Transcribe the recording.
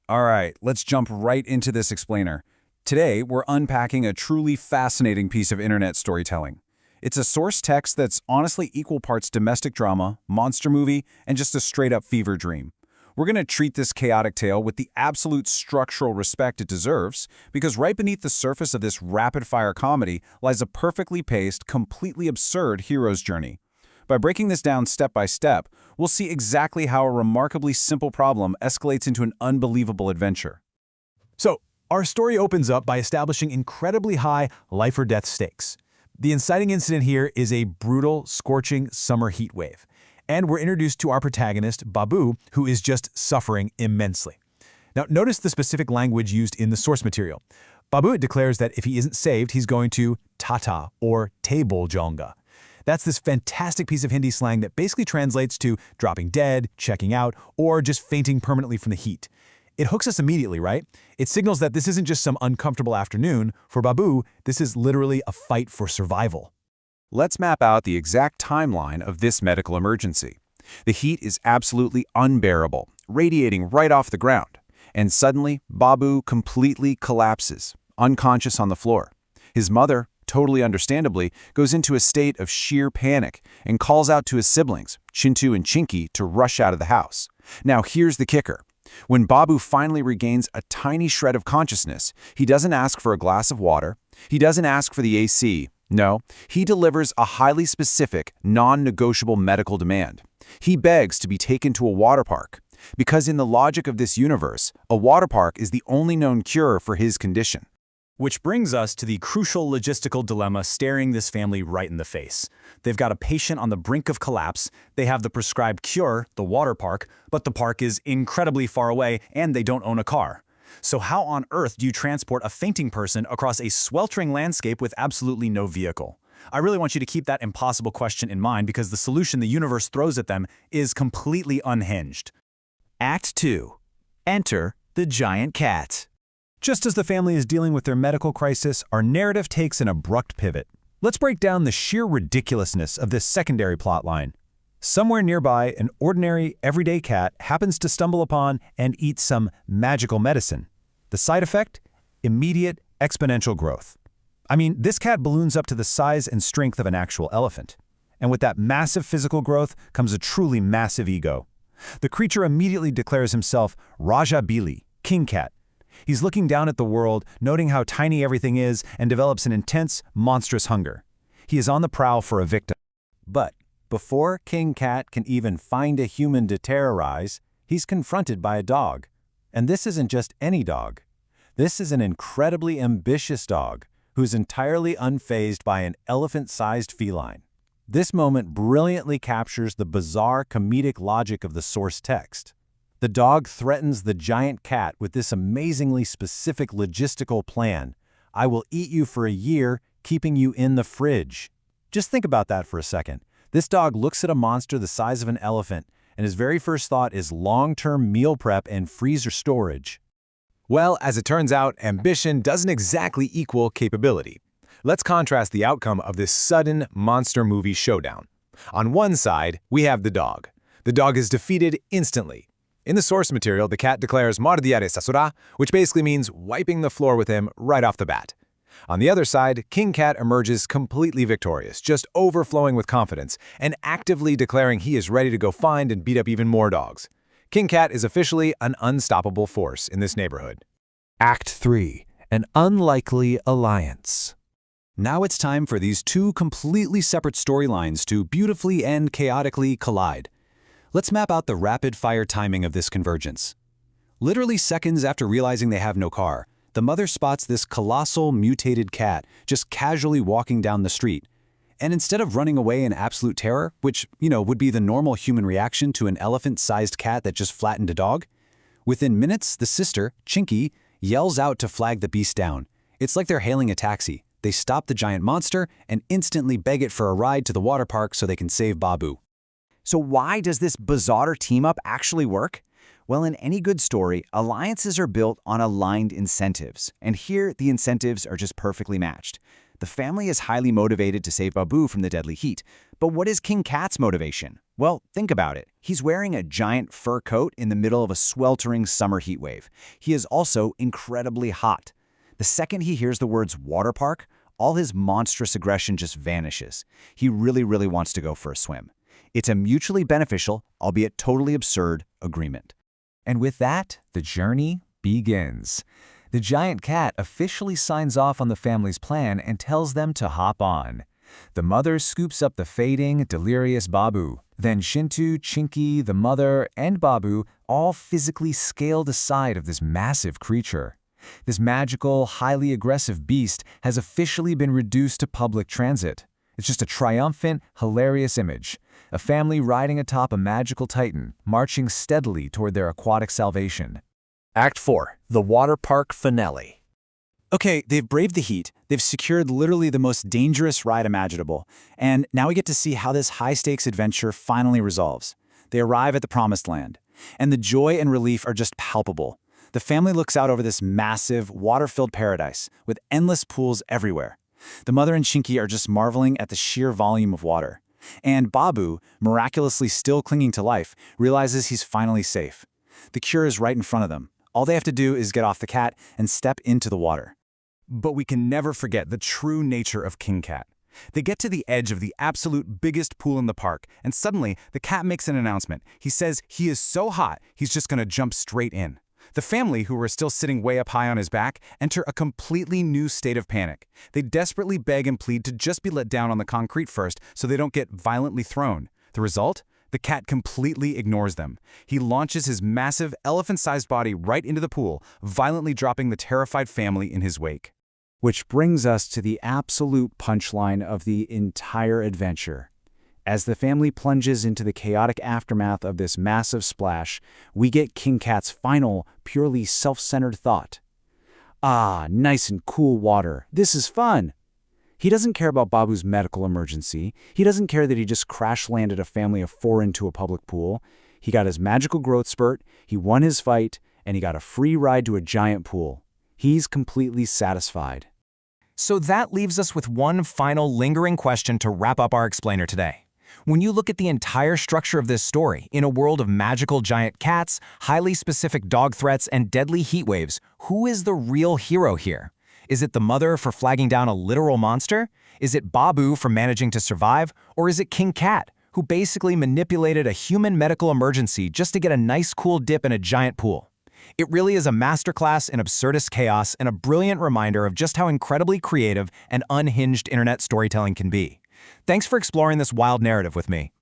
All right, let's jump right into this explainer. Today, we're unpacking a truly fascinating piece of internet storytelling. It's a source text that's honestly equal parts domestic drama, monster movie, and just a straight-up fever dream. We're going to treat this chaotic tale with the absolute structural respect it deserves, because right beneath the surface of this rapid-fire comedy lies a perfectly paced, completely absurd hero's journey. By breaking this down step by step, we'll see exactly how a remarkably simple problem escalates into an unbelievable adventure. So, our story opens up by establishing incredibly high life-or-death stakes. The inciting incident here is a brutal, scorching summer heat wave. And we're introduced to our protagonist, BaBu, who is just suffering immensely. Now, notice the specific language used in the source material. BaBu declares that if he isn't saved, he's going to tata, or table jonga. That's this fantastic piece of Hindi slang that basically translates to dropping dead, checking out, or just fainting permanently from the heat. It hooks us immediately, right? It signals that this isn't just some uncomfortable afternoon. For BaBu, this is literally a fight for survival. Let's map out the exact timeline of this medical emergency. The heat is absolutely unbearable, radiating right off the ground. And suddenly, BaBu completely collapses, unconscious on the floor. His mother, totally understandably, goes into a state of sheer panic and calls out to his siblings, Chintu and Chinky, to rush out of the house. Now here's the kicker. When BaBu finally regains a tiny shred of consciousness, he doesn't ask for a glass of water, he doesn't ask for the AC. No, he delivers a highly specific, non-negotiable medical demand. He begs to be taken to a water park, because in the logic of this universe, a water park is the only known cure for his condition. Which brings us to the crucial logistical dilemma staring this family right in the face. They've got a patient on the brink of collapse, they have the prescribed cure, the water park, but the park is incredibly far away and they don't own a car. So how on earth do you transport a fainting person across a sweltering landscape with absolutely no vehicle? I really want you to keep that impossible question in mind because the solution the universe throws at them is completely unhinged. Act 2. Enter the giant cat. Just as the family is dealing with their medical crisis, our narrative takes an abrupt pivot. Let's break down the sheer ridiculousness of this secondary plotline. Somewhere nearby, an ordinary, everyday cat happens to stumble upon and eat some magical medicine. The side effect? Immediate, exponential growth. I mean, this cat balloons up to the size and strength of an actual elephant. And with that massive physical growth comes a truly massive ego. The creature immediately declares himself Raja Bili, King Cat. He's looking down at the world, noting how tiny everything is, and develops an intense, monstrous hunger. He is on the prowl for a victim. But before King Cat can even find a human to terrorize, he's confronted by a dog. And this isn't just any dog. This is an incredibly ambitious dog who's entirely unfazed by an elephant-sized feline. This moment brilliantly captures the bizarre comedic logic of the source text. The dog threatens the giant cat with this amazingly specific logistical plan. I will eat you for a year, keeping you in the fridge. Just think about that for a second. This dog looks at a monster the size of an elephant, and his very first thought is long-term meal prep and freezer storage. Well, as it turns out, ambition doesn't exactly equal capability. Let's contrast the outcome of this sudden monster movie showdown. On one side, we have the dog. The dog is defeated instantly. In the source material, the cat declares "Mardiare Sasura," which basically means wiping the floor with him right off the bat. On the other side, King Cat emerges completely victorious, just overflowing with confidence, and actively declaring he is ready to go find and beat up even more dogs. King Cat is officially an unstoppable force in this neighborhood. Act 3. An unlikely alliance. Now it's time for these two completely separate storylines to beautifully and chaotically collide. Let's map out the rapid-fire timing of this convergence. Literally seconds after realizing they have no car, the mother spots this colossal, mutated cat just casually walking down the street. And instead of running away in absolute terror, which, would be the normal human reaction to an elephant-sized cat that just flattened a dog, within minutes, the sister, Chinky, yells out to flag the beast down. It's like they're hailing a taxi. They stop the giant monster and instantly beg it for a ride to the water park so they can save BaBu. So why does this bizarre team-up actually work? Well, in any good story, alliances are built on aligned incentives. And here, the incentives are just perfectly matched. The family is highly motivated to save BaBu from the deadly heat, But what is King Cat's motivation? Well, think about it. He's wearing a giant fur coat in the middle of a sweltering summer heat wave. He is also incredibly hot. The second he hears the words water park, all his monstrous aggression just vanishes. He really wants to go for a swim. It's a mutually beneficial, albeit totally absurd, agreement. And with that, the journey begins. The giant cat officially signs off on the family's plan and tells them to hop on. The mother scoops up the fading, delirious BaBu. Then Shintu, Chinky, the mother, and BaBu all physically scale the side of this massive creature. This magical, highly aggressive beast has officially been reduced to public transit. It's just a triumphant, hilarious image. A family riding atop a magical titan, marching steadily toward their aquatic salvation. Act 4. The Water Park Finale. Okay, they've braved the heat, they've secured literally the most dangerous ride imaginable, and now we get to see how this high-stakes adventure finally resolves. They arrive at the promised land, and the joy and relief are just palpable. The family looks out over this massive, water-filled paradise, with endless pools everywhere. The mother and Chinky are just marveling at the sheer volume of water. And BaBu, miraculously still clinging to life, realizes he's finally safe. The cure is right in front of them. All they have to do is get off the cat and step into the water. But we can never forget the true nature of King Cat. They get to the edge of the absolute biggest pool in the park, and suddenly the cat makes an announcement. He says he is so hot, he's just gonna jump straight in. The family, who were still sitting way up high on his back, enter a completely new state of panic. They desperately beg and plead to just be let down on the concrete first so they don't get violently thrown. The result? The cat completely ignores them. He launches his massive, elephant-sized body right into the pool, violently dropping the terrified family in his wake. Which brings us to the absolute punchline of the entire adventure. As the family plunges into the chaotic aftermath of this massive splash, we get King Cat's final, purely self-centered thought. Ah, nice and cool water. This is fun. He doesn't care about BaBu's medical emergency. He doesn't care that he just crash-landed a family of 4 into a public pool. He got his magical growth spurt, he won his fight, and he got a free ride to a giant pool. He's completely satisfied. So that leaves us with one final lingering question to wrap up our explainer today. When you look at the entire structure of this story, in a world of magical giant cats, highly specific dog threats, and deadly heat waves, who is the real hero here? Is it the mother for flagging down a literal monster? Is it BaBu for managing to survive? Or is it King Cat, who basically manipulated a human medical emergency just to get a nice cool dip in a giant pool? It really is a masterclass in absurdist chaos and a brilliant reminder of just how incredibly creative and unhinged internet storytelling can be. Thanks for exploring this wild narrative with me.